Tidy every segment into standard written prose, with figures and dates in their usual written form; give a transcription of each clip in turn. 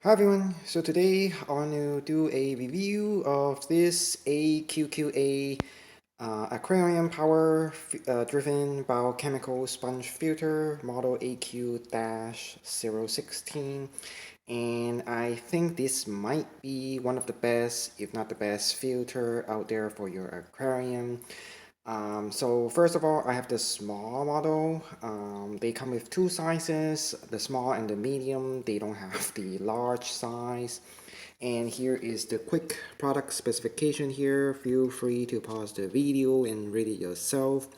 Hi everyone, so today I want to do a review of this AQQA aquarium power driven biochemical sponge filter model AQ-016, and I think this might be one of the best, if not the best, filter out there for your aquarium. So first of all, I have the small model. They come with two sizes, the small and the medium. They don't have the large size. And here is the quick product specification here. Feel free to pause the video and read it yourself.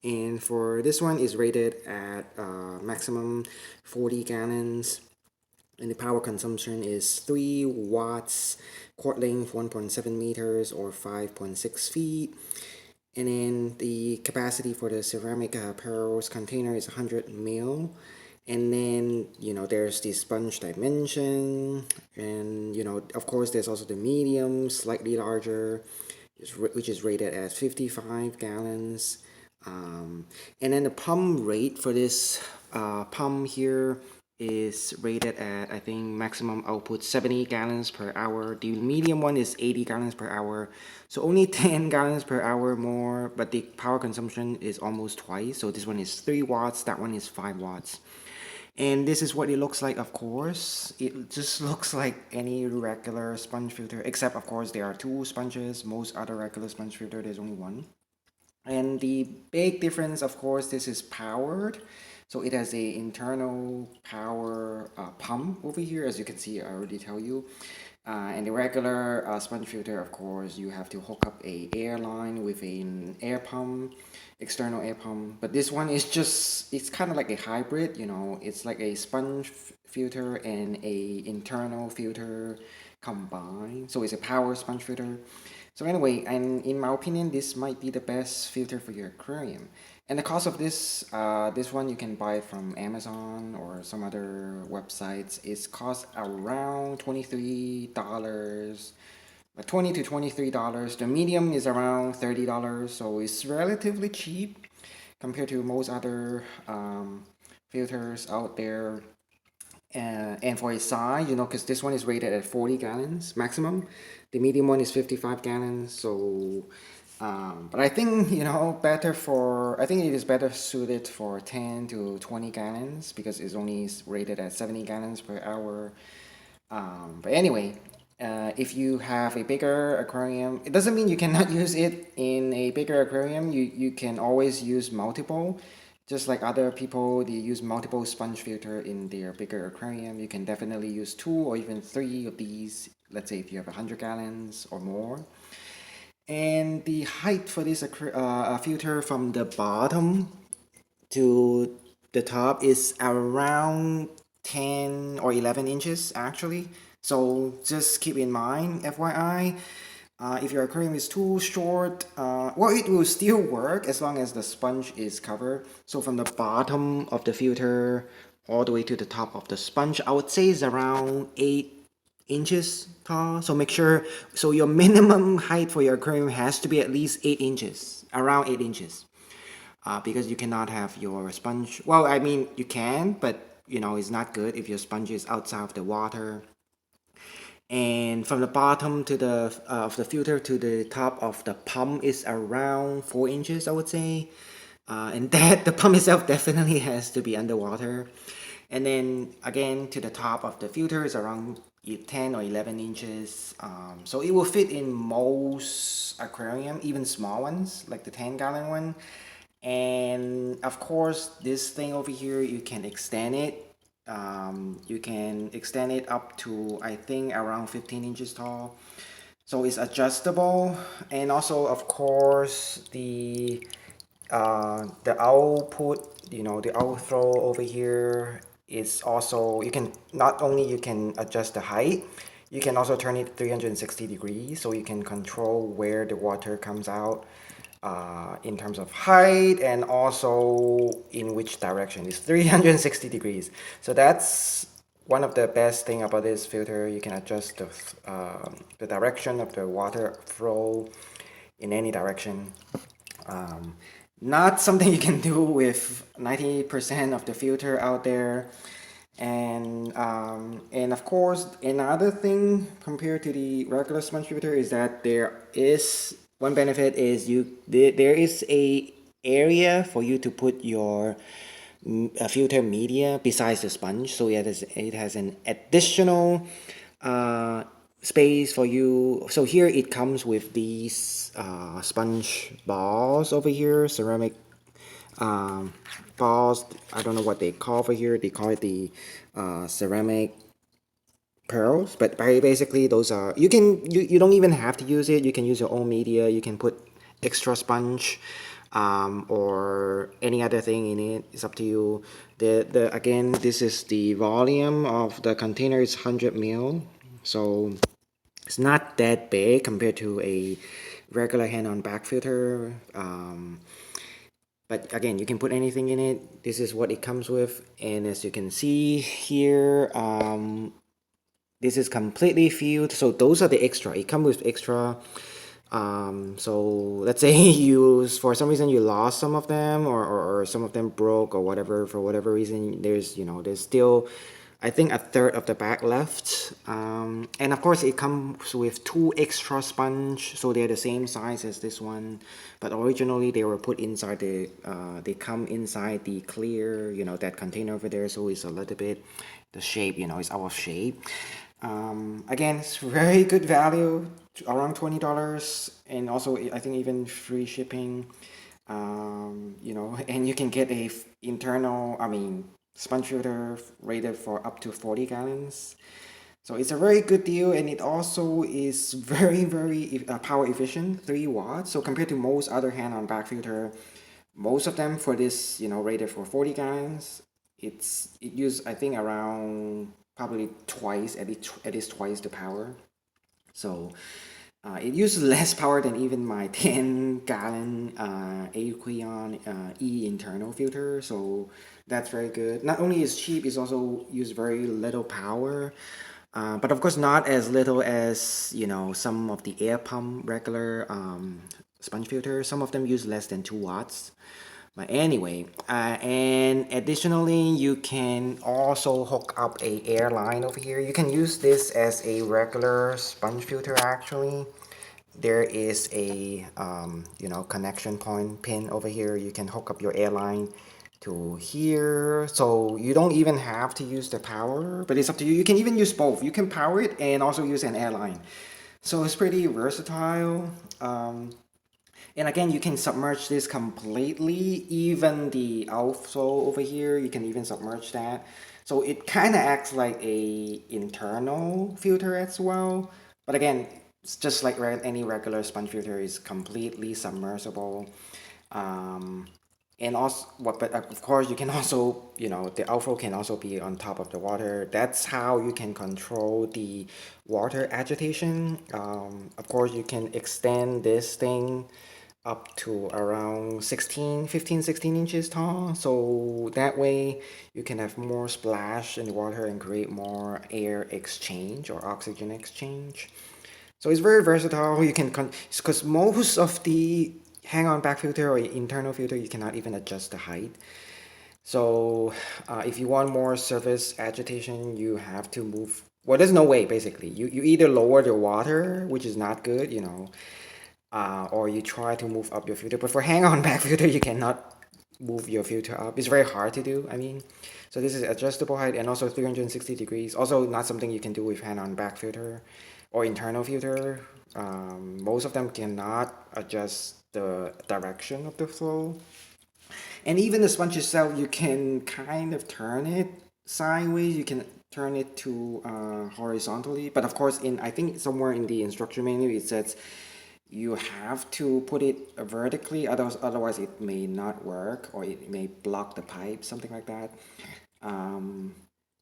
And for this one is rated at maximum 40 gallons. And the power consumption is 3 watts, cord length 1.7 meters or 5.6 feet. And then the capacity for the ceramic pearls container is 100 ml. And then, there's the sponge dimension. And, of course, there's also the medium, slightly larger, which is rated at 55 gallons. And then the pump rate for this pump here is rated at, I think, maximum output 70 gallons per hour. The medium one is 80 gallons per hour, so only 10 gallons per hour more, but the power consumption is almost twice. So this one is 3 watts, that one is 5 watts. And this is what it looks like. Of course, it just looks like any regular sponge filter, except of course there are two sponges. Most other regular sponge filter, there's only one. And the big difference, of course, this is powered. So it has a internal power pump over here, as you can see. I already tell you. And the regular sponge filter, of course, you have to hook up a air line with an air pump, external air pump. But this one is just, it's kind of like a hybrid, it's like a sponge filter and a internal filter combined. So it's a power sponge filter. So anyway, and in my opinion, this might be the best filter for your aquarium. And the cost of this one you can buy from Amazon or some other websites. It costs around $23, $20 to $23. The medium is around $30, so it's relatively cheap compared to most other filters out there. And for its size, because this one is rated at 40 gallons maximum. The medium one is 55 gallons. So, but I think, I think it is better suited for 10 to 20 gallons because it's only rated at 70 gallons per hour. But anyway, if you have a bigger aquarium, it doesn't mean you cannot use it in a bigger aquarium. You can always use multiple. Just like other people, they use multiple sponge filter in their bigger aquarium. You can definitely use 2 or even 3 of these. Let's say if you have 100 gallons or more. And the height for this filter from the bottom to the top is around 10 or 11 inches actually. So just keep in mind, FYI, if your aquarium is too short, well, it will still work as long as the sponge is covered. So from the bottom of the filter all the way to the top of the sponge, I would say is around 8 inches tall. So make sure, so your minimum height for your aquarium has to be at least 8 inches, around 8 inches. Because you cannot have your sponge, well, I mean, you can, but it's not good if your sponge is outside of the water. And from the bottom to the of the filter to the top of the pump is around 4 inches, I would say. And that the pump itself definitely has to be underwater. And then again to the top of the filter is around 10 or 11 inches. So it will fit in most aquarium, even small ones like the 10-gallon one. And of course, this thing over here, you can extend it. You can extend it up to, I think, around 15 inches tall. So it's adjustable. And also, of course, the output, the outflow over here is also, you can, not only you can adjust the height, you can also turn it 360 degrees, so you can control where the water comes out in terms of height, and also in which direction. It's 360 degrees. So that's one of the best thing about this filter. You can adjust the direction of the water flow in any direction. Not something you can do with 90% of the filter out there. And of course, another thing compared to the regular sponge filter is that there is one benefit is there is a area for you to put your filter media besides the sponge. So it has an additional uh, space for you. So here it comes with these sponge balls over here, ceramic balls. I don't know what they call over here. They call it the ceramic pearls, but basically those are you don't even have to use it. You can use your own media. You can put extra sponge or any other thing in it. It's up to you. The again, this is the volume of the container is 100 ml, so it's not that big compared to a regular hand-on back filter. But again, you can put anything in it. This is what it comes with, and as you can see here, this is completely filled. So those are the extra. It comes with extra. So let's say you, for some reason, you lost some of them, or some of them broke, or whatever, for whatever reason. There's still, I think, a third of the bag left. And of course, it comes with two extra sponge, so they're the same size as this one. But originally, they were put inside they come inside the clear, that container over there. So it's a little bit, the shape, is out of shape. Again, it's very good value, around $20, and also I think even free shipping. And you can get a internal, I mean, sponge filter rated for up to 40 gallons. So it's a very good deal, and it also is very power efficient, 3 watts. So compared to most other hand-on back filter, most of them for this, rated for 40 gallons, it uses, I think, around probably twice, at least twice the power. So it uses less power than even my 10-gallon AQQA E internal filter. So that's very good. Not only is cheap, it's also use very little power. But of course, not as little as some of the air pump regular sponge filters. Some of them use less than 2 watts. But anyway, and additionally, you can also hook up a air line over here. You can use this as a regular sponge filter actually. There is a connection point pin over here. You can hook up your air line to here, so you don't even have to use the power, but it's up to you. You can even use both. You can power it and also use an air line, so it's pretty versatile. And again, you can submerge this completely, even the outflow over here, you can even submerge that. So it kind of acts like a internal filter as well. But again, it's just like any regular sponge filter is completely submersible. Um, and also, but of course, you can also, the outflow can also be on top of the water. That's how you can control the water agitation. Of course, you can extend this thing up to around 16 inches tall. So that way you can have more splash in the water and create more air exchange or oxygen exchange. So it's very versatile. You can, because most of the hang-on back filter or internal filter, you cannot even adjust the height. So if you want more surface agitation, you have to move. Well, there's no way, basically. You either lower the water, which is not good, or you try to move up your filter. But for hang-on back filter, you cannot move your filter up. It's very hard to do, I mean. So this is adjustable height and also 360 degrees. Also not something you can do with hand-on back filter or internal filter. Most of them cannot adjust the direction of the flow. And even the sponge itself, you can kind of turn it sideways. You can turn it to horizontally. But of course, I think somewhere in the instruction manual, it says you have to put it vertically, otherwise it may not work, or it may block the pipe, something like that.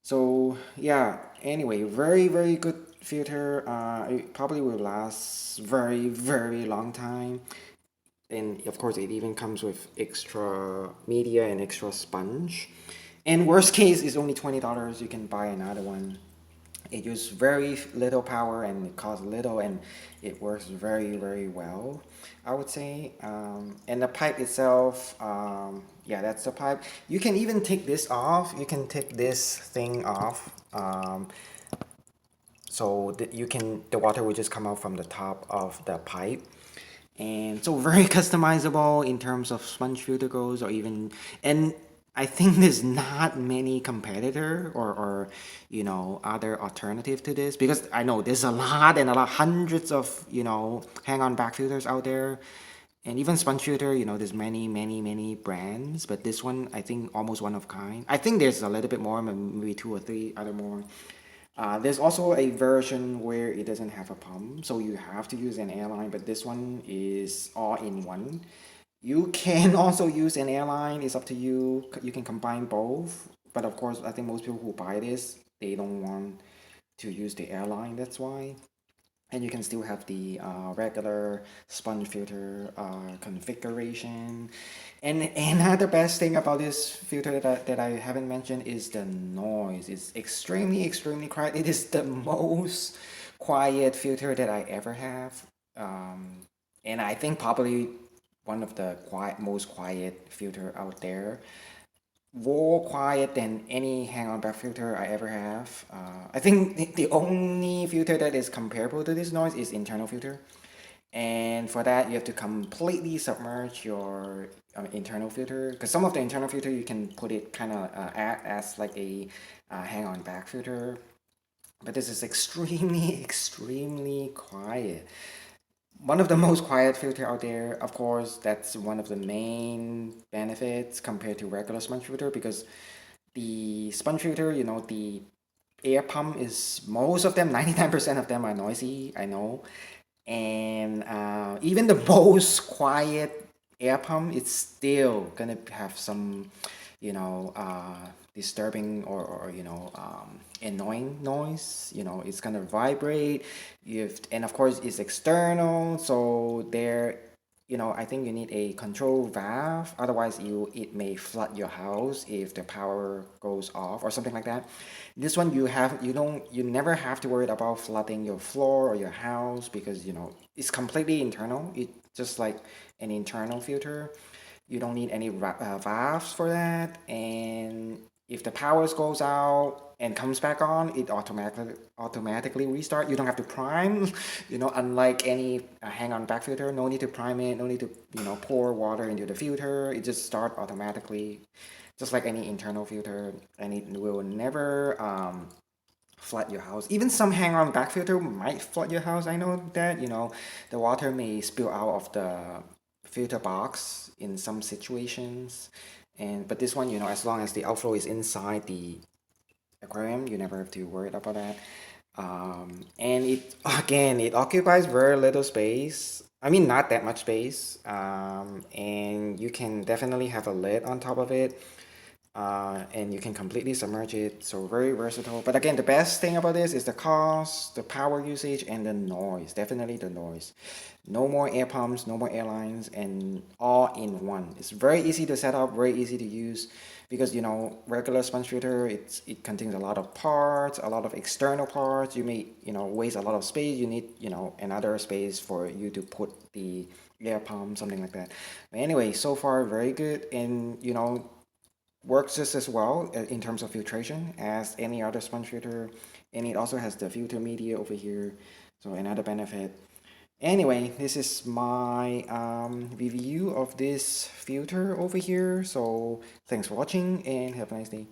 So yeah, anyway, very good filter. It probably will last very long time. And of course, it even comes with extra media and extra sponge. And worst case is only $20. You can buy another one. It uses very little power and it costs little, and it works very well, I would say. And the pipe itself, yeah, that's the pipe. You can even take this off. You can take this thing off. So that you can, the water will just come out from the top of the pipe. And so very customizable in terms of sponge filter goes, or even, and I think there's not many competitor or other alternative to this, because I know there's a lot and a lot, hundreds of hang on back filters out there. And even sponge filter, there's many brands, but this one I think almost one of kind. I think there's a little bit more, maybe two or three other more. There's also a version where it doesn't have a pump, so you have to use an airline, but this one is all in one. You can also use an airline, it's up to you. You can combine both, but of course, I think most people who buy this, they don't want to use the airline, that's why. And you can still have the regular sponge filter configuration. And another best thing about this filter that I haven't mentioned is the noise. It's extremely quiet. It is the most quiet filter that I ever have. And I think probably one of the most quiet filter out there, more quiet than any hang-on back filter I ever have. I think the only filter that is comparable to this noise is internal filter. And for that, you have to completely submerge your internal filter. Because some of the internal filter, you can put it kind of act as like a hang-on back filter. But this is extremely quiet. One of the most quiet filter out there, of course, that's one of the main benefits compared to regular sponge filter, because the sponge filter, the air pump is, most of them, 99% of them are noisy, I know. And even the most quiet air pump, it's still gonna have some, disturbing or annoying noise. It's gonna vibrate. And of course it's external, so there, I think you need a control valve. Otherwise, it may flood your house if the power goes off or something like that. This one, you never have to worry about flooding your floor or your house, because it's completely internal. It's just like an internal filter. You don't need any valves for that. And if the power goes out and comes back on, it automatically restart. You don't have to prime. Unlike any hang-on back filter, no need to prime it. No need to pour water into the filter. It just start automatically, just like any internal filter, and it will never flood your house. Even some hang-on back filter might flood your house. I know that the water may spill out of the filter box in some situations. But this one, as long as the outflow is inside the aquarium, you never have to worry about that. And it occupies very little space. I mean, not that much space. And you can definitely have a lid on top of it. And you can completely submerge it, so very versatile. But again, the best thing about this is the cost, the power usage, and the noise. Definitely the noise. No more air pumps, no more airlines, and all in one. It's very easy to set up, very easy to use, because regular sponge filter, it contains a lot of parts, a lot of external parts. You may waste a lot of space. You need another space for you to put the air pump, something like that. But anyway, so far very good. And works just as well in terms of filtration as any other sponge filter. And it also has the filter media over here, so another benefit. Anyway, this is my review of this filter over here. So thanks for watching and have a nice day.